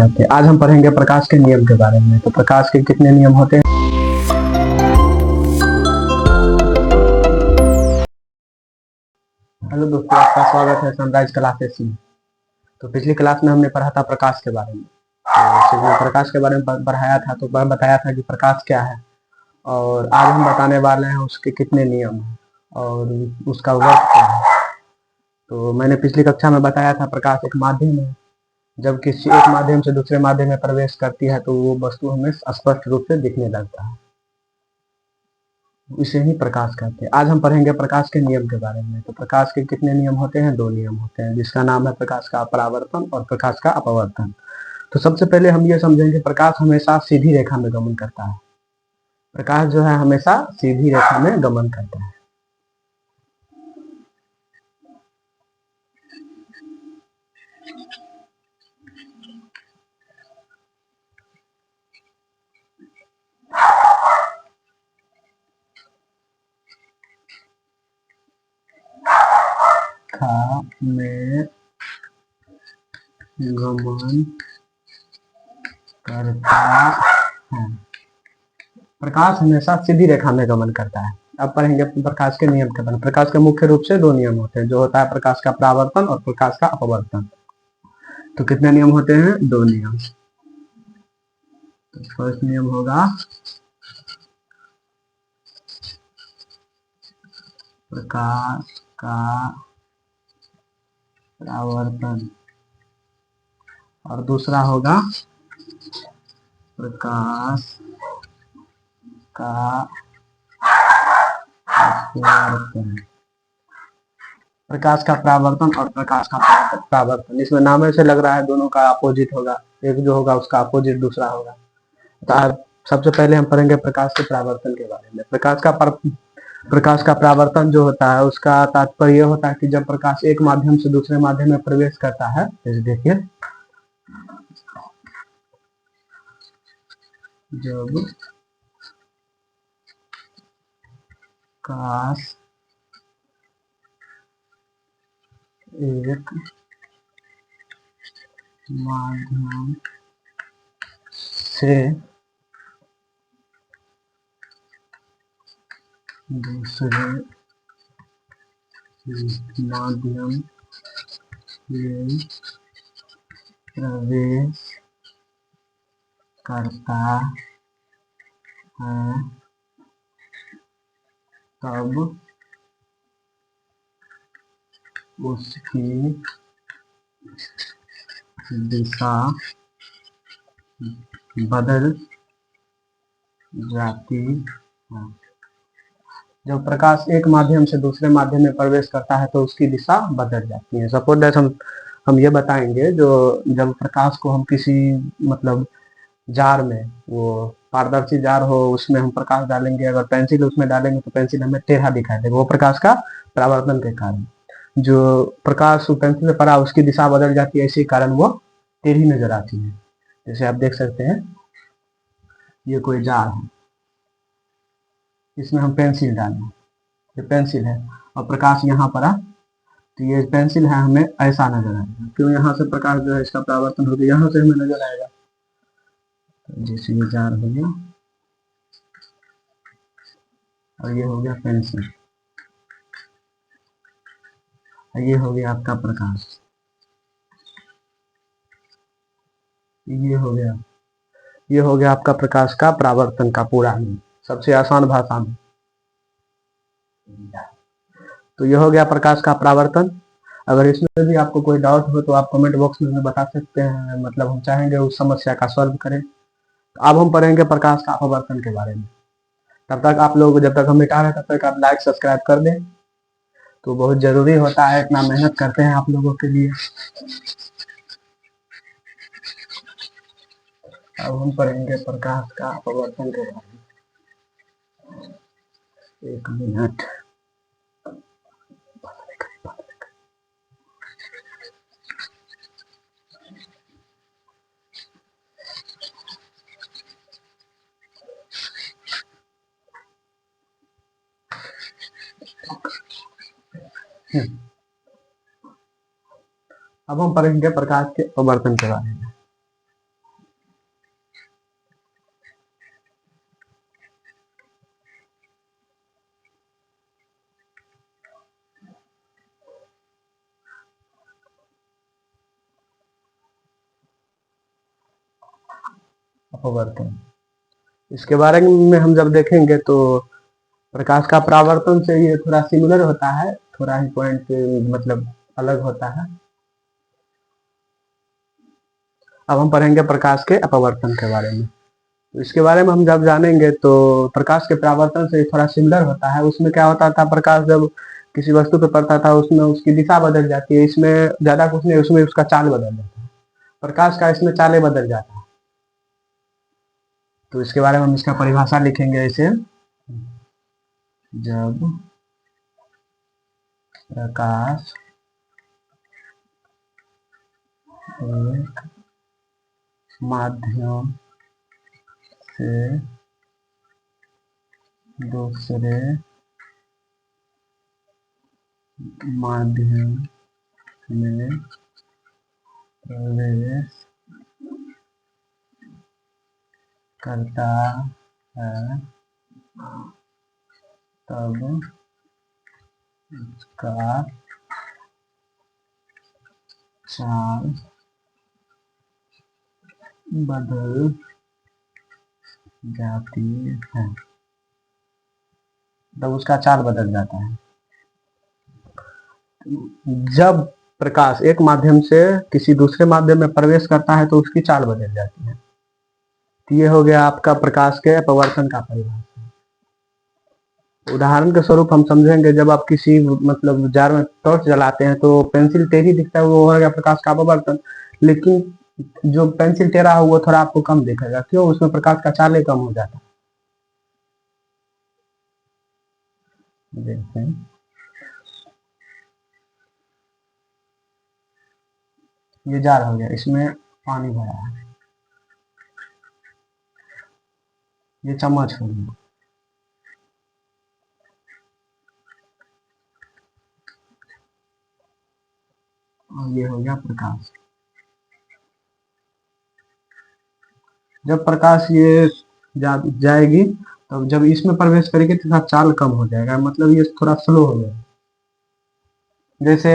कहते हैं। आज हम पढ़ेंगे प्रकाश के नियम के बारे में। तो प्रकाश के कितने नियम होते हैं? हेलो दोस्तों, आपका स्वागत है सनराइज क्लासेस में। तो पिछली क्लास में हमने पढ़ा था प्रकाश के बारे में। तो प्रकाश के बारे में पढ़ाया था, तो बताया था कि प्रकाश क्या है, और आज हम बताने वाले हैं उसके कितने नियम हैं और उसका वर्क क्या है। तो मैंने पिछली कक्षा में बताया था प्रकाश एक माध्यम है। जब किसी एक माध्यम से दूसरे माध्यम में प्रवेश करती है तो वो वस्तु हमें स्पष्ट रूप से दिखने लगता है, इसे ही प्रकाश कहते हैं। आज हम पढ़ेंगे प्रकाश के नियम के बारे में। तो प्रकाश के कितने नियम होते हैं? 2 नियम होते हैं, जिसका नाम है प्रकाश का परावर्तन और प्रकाश का अपवर्तन। तो सबसे पहले हम ये समझेंगे प्रकाश हमेशा सीधी रेखा में गमन करता है। प्रकाश जो है हमेशा सीधी रेखा में गमन करता है। में गमन करता है। प्रकाश हमेशा सीधी रेखा में गमन करता है। अब पढ़ेंगे प्रकाश के नियम के बारे में। प्रकाश के मुख्य रूप से 2 नियम होते हैं, जो होता है प्रकाश का परावर्तन और प्रकाश का अपवर्तन। तो कितने नियम होते हैं? 2 नियम। तो फर्स्ट नियम होगा प्रकाश का परावर्तन और दूसरा होगा प्रकाश का अपवर्तन। प्रकाश का परावर्तन और प्रकाश का परावर्तन, इसमें नाम से लग रहा है दोनों का अपोजिट होगा। एक जो होगा उसका अपोजिट दूसरा होगा। तो सबसे पहले हम पढ़ेंगे प्रकाश के परावर्तन के बारे में। प्रकाश का परावर्तन जो होता है उसका तात्पर्य होता है कि जब प्रकाश एक माध्यम से दूसरे माध्यम में प्रवेश करता है, जैसे देखिए जब प्रकाश एक माध्यम से दूसरे माध्यम में प्रवेश करता है तब उसकी दिशा बदल जाती है। जब प्रकाश एक माध्यम से दूसरे माध्यम में प्रवेश करता है तो उसकी दिशा बदल जाती है। सपोज दैट हम ये बताएंगे, जो जब प्रकाश को हम किसी मतलब जार में, वो पारदर्शी जार हो, उसमें हम प्रकाश डालेंगे, अगर पेंसिल उसमें डालेंगे तो पेंसिल हमें टेढ़ा दिखाई देगा। वो प्रकाश का परावर्तन के कारण जो प्रकाश पेंसिल में पड़ा उसकी दिशा बदल जाती है, इसी कारण वो टेढ़ी नजर आती है। जैसे आप देख सकते हैं, ये कोई जार है, इसमें हम पेंसिल डालें, ये पेंसिल है और प्रकाश यहाँ पड़ा तो ये पेंसिल है, हमें ऐसा नजर आएगा। क्यों? यहाँ से प्रकाश जो है इसका परावर्तन होकर यहाँ से हमें नजर आएगा। तो जैसे ये जार हो गया और ये हो गया पेंसिल, और ये हो गया आपका प्रकाश, ये हो गया आपका प्रकाश का परावर्तन का पूरा नियम, सबसे आसान भाषा में। तो ये हो गया प्रकाश का परावर्तन। अगर इसमें भी आपको कोई डाउट हो तो आप कमेंट बॉक्स में बता सकते हैं, मतलब हम चाहेंगे उस समस्या का सॉल्व करें। तो अब हम पढ़ेंगे प्रकाश का अपवर्तन के बारे में। तब तक आप लोग, जब तक हम मिटा रहे हैं तब तक आप लाइक सब्सक्राइब कर दें, तो बहुत जरूरी होता है, इतना मेहनत करते हैं आप लोगों के लिए। अब हम पढ़ेंगे प्रकाश का अपवर्तन के बारे में। 1 मिनट। अब हम पढ़ेंगे प्रकाश के अपवर्तन के बारे में। अपवर्तन। इसके बारे में हम जब देखेंगे तो प्रकाश का परावर्तन से ये थोड़ा सिमिलर होता है, थोड़ा ही पॉइंट मतलब अलग होता है। अब हम पढ़ेंगे प्रकाश के अपवर्तन के बारे में। तो इसके बारे में हम जब जानेंगे तो प्रकाश के परावर्तन से थोड़ा सिमिलर होता है। उसमें क्या होता था, प्रकाश जब किसी वस्तु पे पड़ता था उसमें उसकी दिशा बदल जाती है। इसमें ज्यादा कुछ नहीं, उसमें उसका चाल बदल जाता है। प्रकाश का इसमें चाले बदल जाता है। तो इसके बारे में हम इसका परिभाषा लिखेंगे ऐसे, जब प्रकाश एक माध्यम से दूसरे माध्यम में प्रवेश करता है तब इसका चाल बदल जाती है, तब उसका चाल बदल जाता है। जब प्रकाश एक माध्यम से किसी दूसरे माध्यम में प्रवेश करता है तो उसकी चाल बदल जाती है। तो ये हो गया आपका प्रकाश के अपवर्तन का परिभाषा। उदाहरण के स्वरूप हम समझेंगे, जब आप किसी मतलब जार में टॉर्च जलाते हैं तो पेंसिल टेढ़ी दिखता है, वो हो गया प्रकाश का अपवर्तन। लेकिन जो पेंसिल टेढ़ा हो वो थोड़ा आपको कम दिखेगा, क्यों? उसमें प्रकाश का चाले कम हो जाता है। देखते हैं, ये जार हो गया, इसमें पानी भरा है, ये चम्मच हो गया, और ये हो गया प्रकाश। जब प्रकाश ये जाएगी तो जब इसमें प्रवेश करेगी तो चाल कम हो जाएगा, मतलब ये थोड़ा स्लो हो जाएगा। जैसे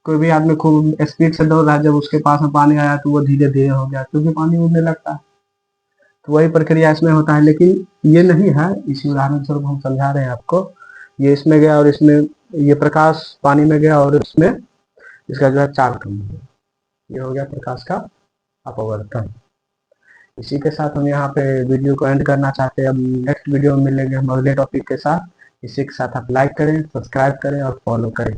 कोई भी आदमी खूब स्पीड से दौड़ रहा है, जब उसके पास में पानी आया तो वो धीरे धीरे हो गया, क्योंकि पानी उड़ने लगता है। तो वही प्रक्रिया इसमें होता है, लेकिन ये नहीं है। इसी उदाहरण स्वरूप हम समझा रहे हैं आपको। ये इसमें गया और इसमें ये प्रकाश पानी में गया और इसमें इसका जो है चाल कम हो गया। ये हो गया प्रकाश का अपवर्तन। इसी के साथ हम यहाँ पे वीडियो को एंड करना चाहते हैं। अब नेक्स्ट वीडियो में मिलेंगे हम अगले टॉपिक के साथ। इसी के साथ आप लाइक करें, सब्सक्राइब करें और फॉलो करें।